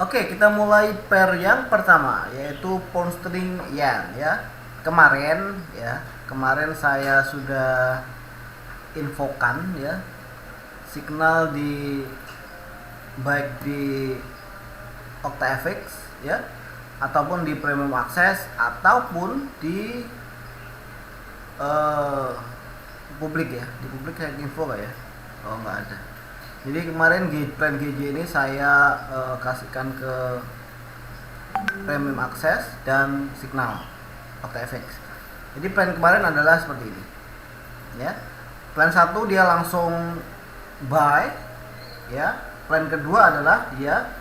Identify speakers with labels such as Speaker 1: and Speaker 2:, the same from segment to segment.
Speaker 1: Oke, kita mulai pair yang pertama yaitu pound sterling yen ya. Kemarin saya sudah infokan ya signal di baik di OctaFX ya ataupun di Premium Access ataupun di publik ya. Di publik saya info gak ya? Oh, nggak ada. Jadi kemarin plan GJ ini saya kasihkan ke Premium Access dan Signal OctaFX. Jadi plan kemarin adalah seperti ini ya. Plan 1 dia langsung buy ya. Plan kedua adalah dia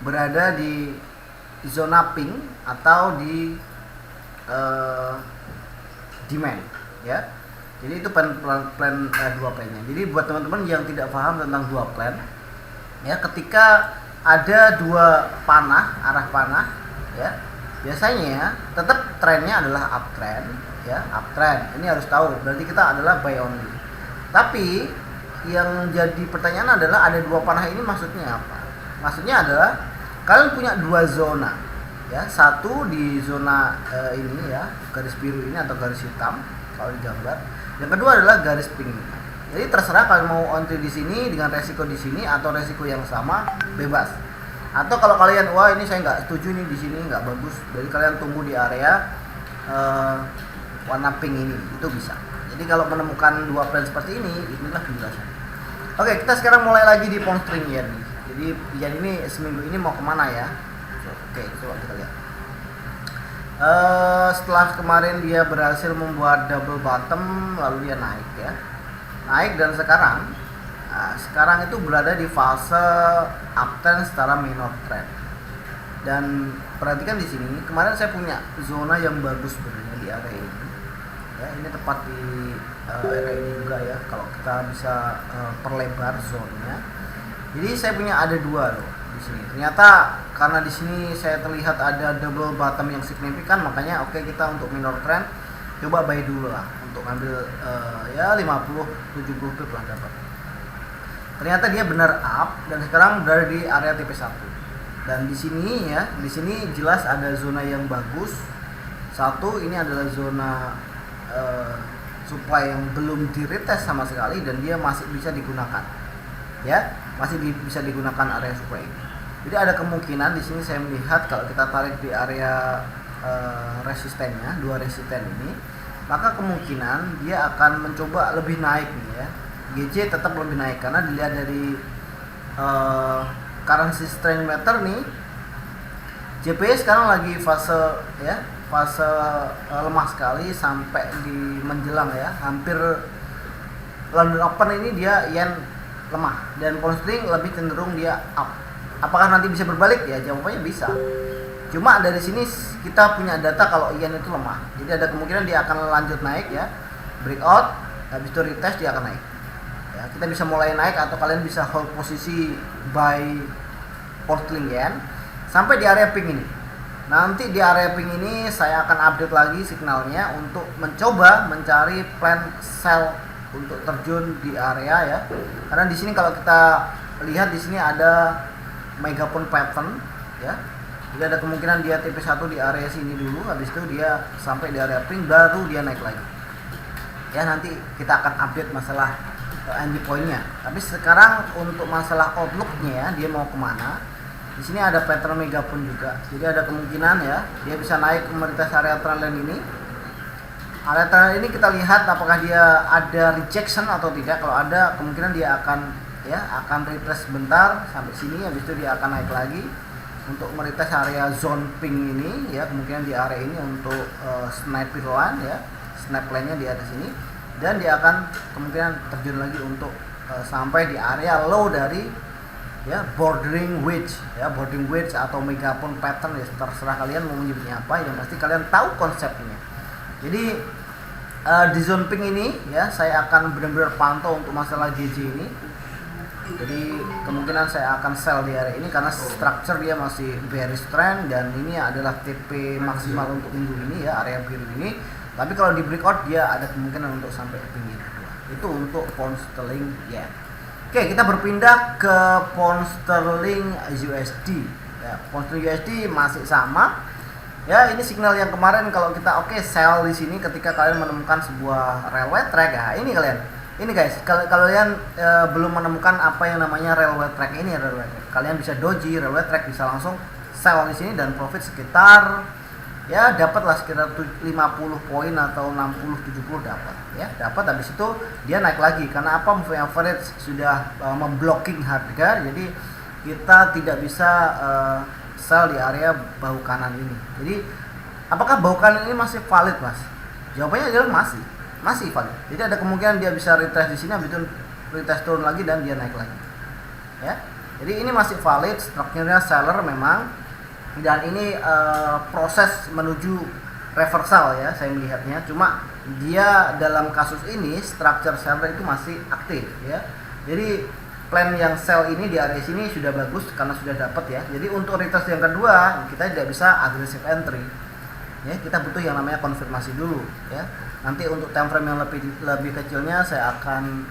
Speaker 1: berada di zona pink atau di demand ya. Jadi itu plan dua plannya. Jadi buat teman-teman yang tidak paham tentang dua plan ya, ketika ada dua arah panah ya, biasanya tetap trennya adalah uptrend ya, uptrend. Ini harus tahu, berarti kita adalah buy only. Tapi yang jadi pertanyaan adalah ada dua panah ini maksudnya apa? Maksudnya adalah kalian punya dua zona ya, satu di zona ini ya, garis biru ini atau garis hitam kalau digambar. Yang kedua adalah garis pink. Jadi terserah kalian mau entry di sini dengan resiko di sini atau resiko yang sama, bebas. Atau kalau kalian wah ini saya nggak setuju nih di sini nggak bagus, jadi kalian tunggu di area warna pink ini, itu bisa. Jadi kalau menemukan dua plan seperti ini, inilah penjelasannya. Oke, kita sekarang mulai lagi di pound sterling yen. Jadi yen ini seminggu ini mau kemana ya? Oke, coba kita lihat. Setelah kemarin dia berhasil membuat double bottom, lalu dia naik dan sekarang itu berada di fase uptrend secara minor trend. Dan perhatikan di sini, kemarin saya punya zona yang bagus sebenarnya di area ini ya, ini tepat di area ini juga ya, kalau kita bisa perlebar zonanya. Jadi saya punya ada dua loh di sini. Ternyata karena di sini saya terlihat ada double bottom yang signifikan, makanya oke, kita untuk minor trend coba buy dulu lah untuk ngambil ya 50-70 pip lah dapat. Ternyata dia benar up dan sekarang berada di area TP1. Dan di sini ya, di sini jelas ada zona yang bagus. Satu, ini adalah zona supply yang belum di retest sama sekali dan dia masih bisa digunakan. Ya, masih bisa digunakan area supply ini. Jadi ada kemungkinan di sini saya melihat kalau kita tarik di area resistennya, dua resisten ini, maka kemungkinan dia akan mencoba lebih naik nih ya. GJ tetap lebih naik karena dilihat dari currency strength meter nih, JPY sekarang lagi fase lemah sekali sampai di menjelang ya, hampir London Open ini dia yen lemah dan pound sterling lebih cenderung dia up. Apakah nanti bisa berbalik? Ya jawabannya bisa. Cuma dari sini kita punya data kalau yen itu lemah. Jadi ada kemungkinan dia akan lanjut naik ya. Breakout, habis itu retest dia akan naik. Ya, kita bisa mulai naik atau kalian bisa hold posisi buy pound sterling yen sampai di area pink ini. Nanti di area pink ini saya akan update lagi signalnya untuk mencoba mencari plan sell untuk terjun di area ya. Karena di sini kalau kita lihat di sini ada megapon pattern ya. Jadi ada kemungkinan dia TP1 di area sini dulu, habis itu dia sampai di area pink baru dia naik lagi. Ya, nanti kita akan update masalah entry point-nya. Tapi sekarang untuk masalah outlook-nya ya, dia mau kemana? Di sini ada pattern megapon juga. Jadi ada kemungkinan ya, dia bisa naik ke merites area trendline ini. Area trend ini kita lihat apakah dia ada rejection atau tidak. Kalau ada, kemungkinan dia akan retrace sebentar sampai sini, habis itu dia akan naik lagi untuk merites area zone pink ini ya, kemungkinan di area ini untuk sniper line ya, snap line-nya di atas sini, dan dia akan kemungkinan terjun lagi untuk sampai di area low dari ya bordering wedge atau megapon pattern ya, terserah kalian mau menyebutnya apa, yang pasti kalian tahu konsepnya. Jadi di zone pink ini ya saya akan benar-benar pantau untuk masalah GJ ini. Jadi kemungkinan saya akan sell di area ini karena structure dia masih bearish trend dan ini adalah TP maksimal untuk minggu ini ya, area biru ini. Tapi kalau di breakout dia ada kemungkinan untuk sampai ke pinggir. Itu untuk pound sterling yen. Oke, kita berpindah ke pound sterling USD ya. Pound USD masih sama. Ya, ini signal yang kemarin kalau kita sell di sini ketika kalian menemukan sebuah railway track ya. Ini kalian. Ini guys, kalau kalian belum menemukan apa yang namanya railway track ini, railway track. Kalian bisa doji railway track, bisa langsung sell di sini dan profit sekitar ya dapatlah sekitar 50 poin atau 60-70 dapat ya, dapat. Habis itu dia naik lagi karena apa, moving average sudah memblocking harga, jadi kita tidak bisa sell di area bahu kanan ini. Jadi apakah bahu kanan ini masih valid, Mas? Jawabannya adalah masih valid. Jadi ada kemungkinan dia bisa retest di sini, habis itu retest turun lagi dan dia naik lagi ya. Jadi ini masih valid, strukturnya seller memang. Dan ini proses menuju reversal ya, saya melihatnya. Cuma dia dalam kasus ini structure seller itu masih aktif ya. Jadi plan yang sell ini di area sini sudah bagus karena sudah dapat ya. Jadi untuk retest yang kedua kita tidak bisa aggressive entry ya, kita butuh yang namanya konfirmasi dulu ya. Nanti untuk time frame yang lebih kecilnya saya akan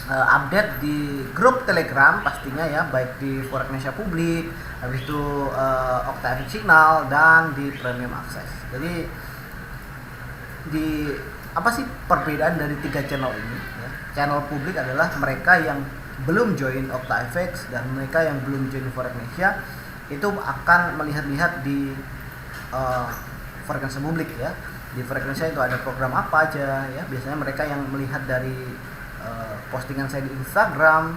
Speaker 1: update di grup Telegram pastinya ya, baik di Forex Indonesia Publik, habis itu OctaFX Signal, dan di Premium Access. Jadi di apa sih perbedaan dari 3 channel ini ya? Channel publik adalah mereka yang belum join OctaFX dan mereka yang belum join Forex Indonesia itu akan melihat-lihat di Forex Indonesia Publik ya. Di Forex Indonesia itu ada program apa aja ya. Biasanya mereka yang melihat dari postingan saya di Instagram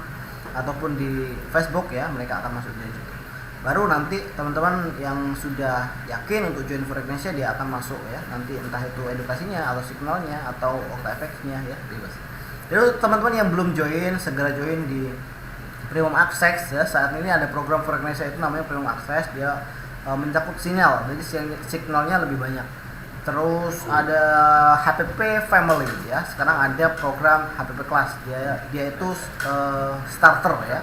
Speaker 1: ataupun di Facebook ya, mereka akan masuk dari situ. Baru nanti teman-teman yang sudah yakin untuk join Forex Indonesia dia akan masuk ya. Nanti entah itu edukasinya atau signalnya atau OctaFX-nya ya, bebas. Jadi teman-teman yang belum join segera join di Premium Access ya. Saat ini ada program Forex Indonesia itu namanya Premium Access, dia mencakup sinyal, jadi signalnya lebih banyak. Terus ada HPP Family ya. Sekarang ada program HPP Class. Dia itu starter ya.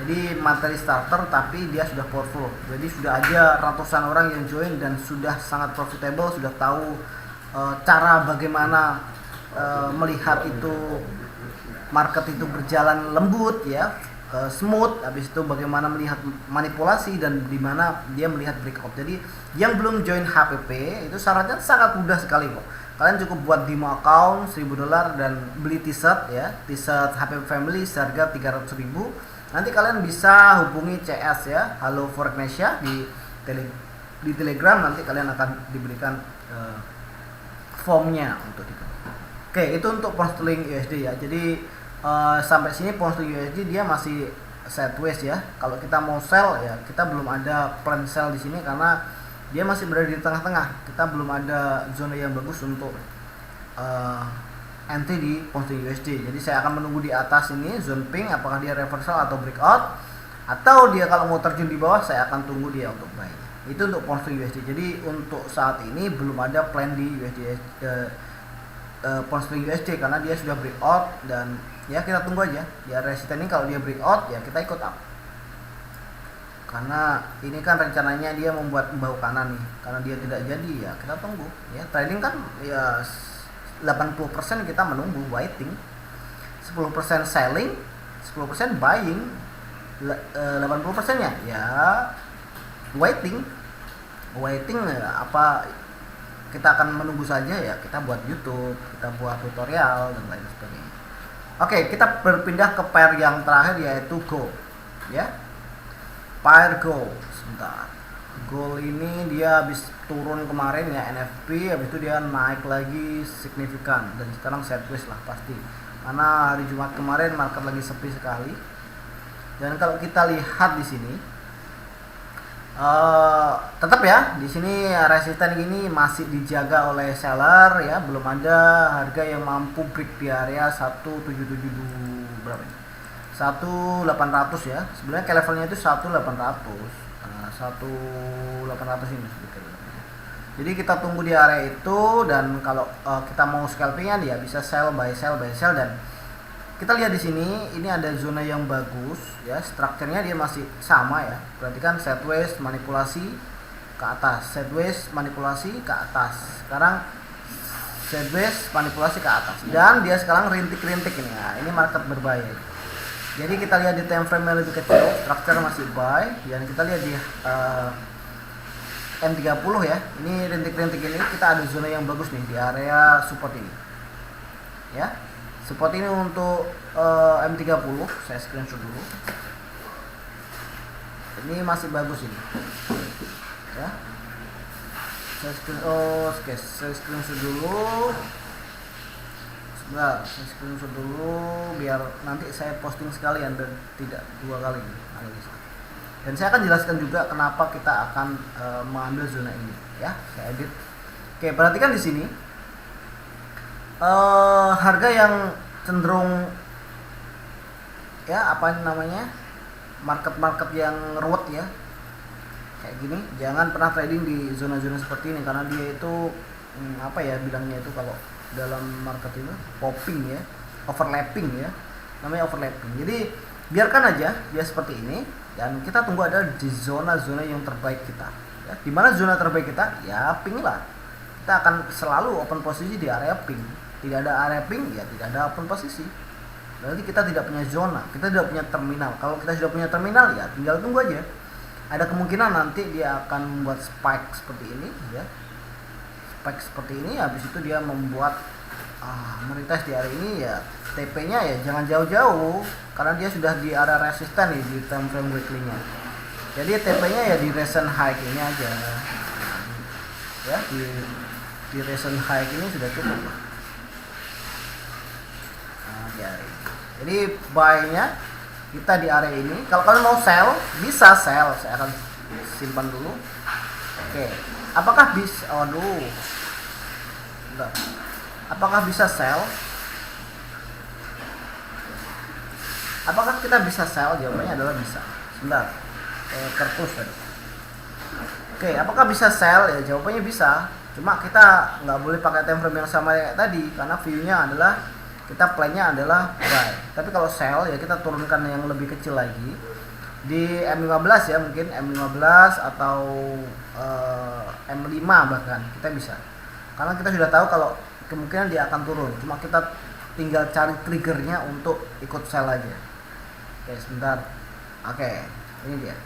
Speaker 1: Jadi materi starter tapi dia sudah powerful. Jadi sudah ada ratusan orang yang join dan sudah sangat profitable, sudah tahu cara bagaimana melihat itu market itu berjalan lembut ya, smooth. Habis itu bagaimana melihat manipulasi dan di mana dia melihat breakout. Jadi yang belum join HPP itu syaratnya sangat mudah sekali kok. Kalian cukup buat demo account $1.000 dan beli t-shirt ya, t-shirt HPP Family seharga 300.000. Nanti kalian bisa hubungi CS ya, Halo Forex Indonesia di Telegram, nanti kalian akan diberikan formnya untuk itu. Oke, itu untuk pound sterling USD ya. Jadi sampai sini pound sterling USD dia masih sideways ya. Kalau kita mau sell ya, kita belum ada plan sell di sini karena dia masih berada di tengah-tengah. Kita belum ada zona yang bagus untuk entry di pound sterling USD. Jadi saya akan menunggu di atas ini zone pink, apakah dia reversal atau breakout, atau dia kalau mau terjun di bawah saya akan tunggu dia untuk buy. Itu untuk pound sterling USD. Jadi untuk saat ini belum ada plan di USD pound sterling USD karena dia sudah breakout, dan ya kita tunggu aja di area resisten ini. Kalau dia breakout ya kita ikut up, karena ini kan rencananya dia membuat bahu kanan nih. Karena dia tidak jadi ya kita tunggu ya. Trading kan ya 80% kita menunggu, waiting, 10% selling, 10% buying, 80% nya ya waiting apa, kita akan menunggu saja ya. Kita buat YouTube, kita buat tutorial dan lain sebagainya. Oke, kita berpindah ke pair yang terakhir yaitu gold ya. Pair gold, sebentar. Gold ini dia habis turun kemarin ya, NFP, habis itu dia naik lagi signifikan dan sekarang sideways lah pasti. Karena hari Jumat kemarin market lagi sepi sekali. Dan kalau kita lihat di sini tetap ya, di sini resisten ini masih dijaga oleh seller ya, belum ada harga yang mampu break di area 1772 berapa ini? 1800 ya. Sebenarnya ke levelnya itu 1800. 1800 ini sedikit. Jadi kita tunggu di area itu, dan kalau kita mau scalpingnya dia bisa sell buy sell buy sell. Dan kita lihat di sini ini ada zona yang bagus ya, strukturnya dia masih sama ya. Perhatikan sideways manipulasi ke atas, sideways manipulasi ke atas, sekarang sideways manipulasi ke atas, dan dia sekarang rintik-rintik ini. Nah, ini market berbahaya. Jadi kita lihat di time frame yang lebih kecil, structure masih buy, dan kita lihat di M30 ya. Ini rintik-rintik ini kita ada zona yang bagus nih di area support ini. Ya. Support ini untuk M30, saya screenshot dulu. Ini masih bagus ini. Ya. Saya screenshot dulu. Sebentar, saya screenshot dulu biar nanti saya posting sekalian dan tidak dua kali analisa. Dan saya akan jelaskan juga kenapa kita akan mengambil zona ini ya. Saya edit. Oke, perhatikan di sini. Harga yang cenderung ya apa namanya? Market yang ruwet ya. Kayak gini, jangan pernah trading di zona-zona seperti ini karena dia itu apa ya bilangnya itu kalau dalam market itu popping ya, overlapping ya, namanya overlapping. Jadi biarkan aja dia seperti ini dan kita tunggu ada di zona-zona yang terbaik kita. Ya, di mana zona terbaik kita? Ya pink lah. Kita akan selalu open posisi di area pink. Tidak ada area pink ya tidak ada open posisi. Berarti kita tidak punya zona, kita tidak punya terminal. Kalau kita sudah punya terminal ya tinggal tunggu aja. Ada kemungkinan nanti dia akan membuat spike seperti ini ya. Spike seperti ini, habis itu dia membuat meretest di area ini ya. TP-nya ya jangan jauh-jauh karena dia sudah di area resisten nih di time frame weekly-nya. Jadi TP-nya ya di recent high ini aja. Ya, di recent high ini sudah cukup. Nah, jadi buy-nya kita di area ini. Kalau kalian mau sell, bisa sell. Saya akan simpan dulu. Oke. Apakah bisa? Aduh. Bentar. Apakah bisa sell? Apakah kita bisa sell? Jawabannya adalah bisa. Sebentar. Terpush tadi. Oke, apakah bisa sell? Ya jawabannya bisa. Cuma kita nggak boleh pakai time frame yang sama kayak tadi karena view-nya adalah kita plan-nya adalah buy. Tapi kalau sell ya kita turunkan yang lebih kecil lagi di M15 ya, mungkin M15 atau M5 bahkan kita bisa. Karena kita sudah tahu kalau kemungkinan dia akan turun. Cuma kita tinggal cari triggernya untuk ikut sell aja. Oke, sebentar. Oke, ini dia.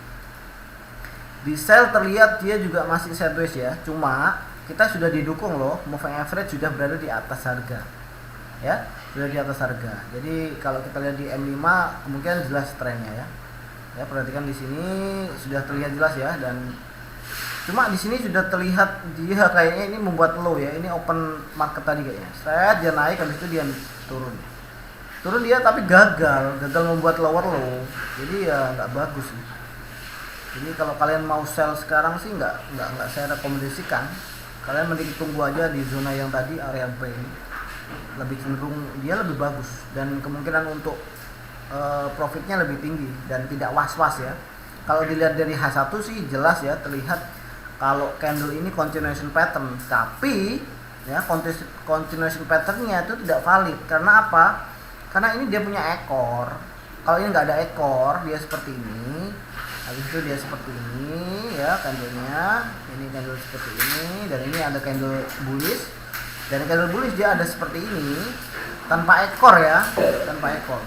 Speaker 1: Di sell terlihat dia juga masih sideways ya. Cuma kita sudah didukung loh, moving average sudah berada di atas harga. Ya, sudah di atas harga. Jadi kalau kita lihat di M5 kemungkinan jelas trennya ya. Ya, perhatikan di sini sudah terlihat jelas ya dan cuma di sini sudah terlihat dia kayaknya ini membuat low ya. Ini open market tadi kayaknya. Set dia naik habis itu dia turun. Turun dia tapi gagal membuat lower low. Jadi ya nggak bagus sih. Jadi kalau kalian mau sell sekarang sih nggak saya rekomendasikan. Kalian mending tunggu aja di zona yang tadi area B ini. Lebih cenderung dia lebih bagus dan kemungkinan untuk profitnya lebih tinggi dan tidak was-was ya. Kalau dilihat dari H1 sih jelas ya terlihat kalau candle ini continuation pattern, tapi ya continuation patternnya itu tidak valid. Karena apa? Karena ini dia punya ekor. Kalau ini nggak ada ekor dia seperti ini. Habis itu dia seperti ini ya candlenya. Ini candle seperti ini dan ini ada candle bullish. Dan candle bullish dia ada seperti ini tanpa ekor ya, tanpa ekor.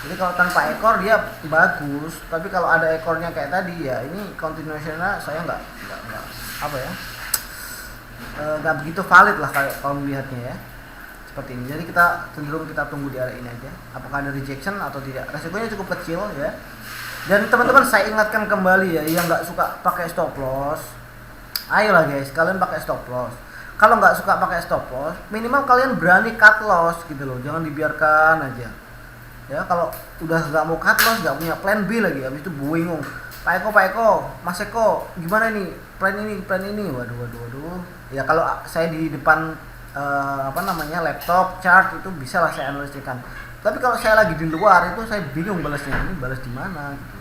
Speaker 1: Jadi kalau tanpa ekor dia bagus, tapi kalau ada ekornya kayak tadi ya ini continuationnya saya nggak apa ya, nggak begitu valid lah kalau melihatnya ya seperti ini. Jadi kita cenderung kita tunggu di area ini aja. Apakah ada rejection atau tidak? Resikonya cukup kecil ya. Dan teman-teman saya ingatkan kembali ya yang nggak suka pakai stop loss, ayolah guys kalian pakai stop loss. Kalau nggak suka pakai stop loss, minimal kalian berani cut loss gitu loh, jangan dibiarkan aja. Ya kalau udah nggak mau cut loss, nggak punya plan B lagi, habis itu bingung. Pak Eko, Mas Eko, gimana nih plan ini? Waduh. Ya kalau saya di depan laptop chart itu bisa lah saya analisasikan. Tapi kalau saya lagi di luar itu saya bingung balasnya, ini balas di mana gitu.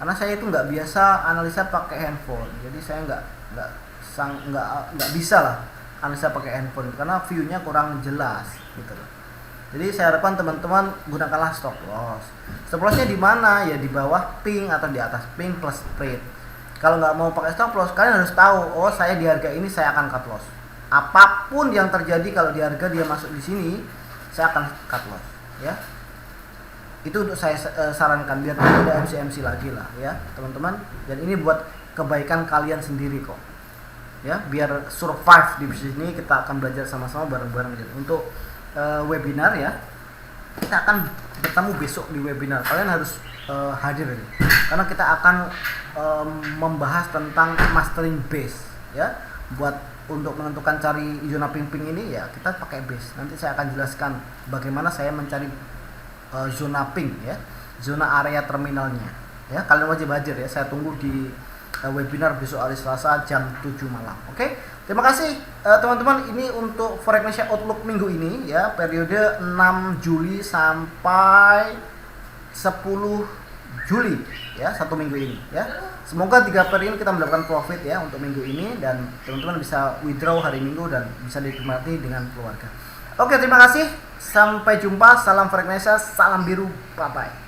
Speaker 1: Karena saya itu nggak biasa analisa pakai handphone, jadi saya nggak bisa lah analisa pakai handphone karena view-nya kurang jelas gitu loh. Jadi saya harapkan teman-teman gunakanlah stop loss. Stop loss-nya di mana? Ya di bawah pink atau di atas pink plus spread. Kalau nggak mau pakai stop loss, kalian harus tahu, oh saya di harga ini saya akan cut loss. Apapun yang terjadi kalau di harga dia masuk di sini, saya akan cut loss, ya. Itu untuk saya sarankan biar tidak ada MC lagi lah ya teman-teman, dan ini buat kebaikan kalian sendiri kok ya, biar survive di bisnis ini. Kita akan belajar sama-sama bareng-bareng gitu. Untuk webinar ya, kita akan bertemu besok di webinar, kalian harus hadir ini karena kita akan membahas tentang mastering base ya. Buat untuk menentukan cari zona ping-ping ini ya kita pakai base. Nanti saya akan jelaskan bagaimana saya mencari zona ping ya, zona area terminalnya ya. Kalian wajib hadir ya, saya tunggu di webinar besok hari Selasa jam 7 malam. Oke, terima kasih teman-teman. Ini untuk Forex Indonesia Outlook minggu ini ya, periode 6 Juli sampai 10 Juli ya, satu minggu ini ya. Semoga 3 periode ini kita mendapatkan profit ya untuk minggu ini, dan teman-teman bisa withdraw hari Minggu dan bisa dinikmati dengan keluarga. Oke, terima kasih. Sampai jumpa. Salam Forex Indonesia, salam biru. Bye bye.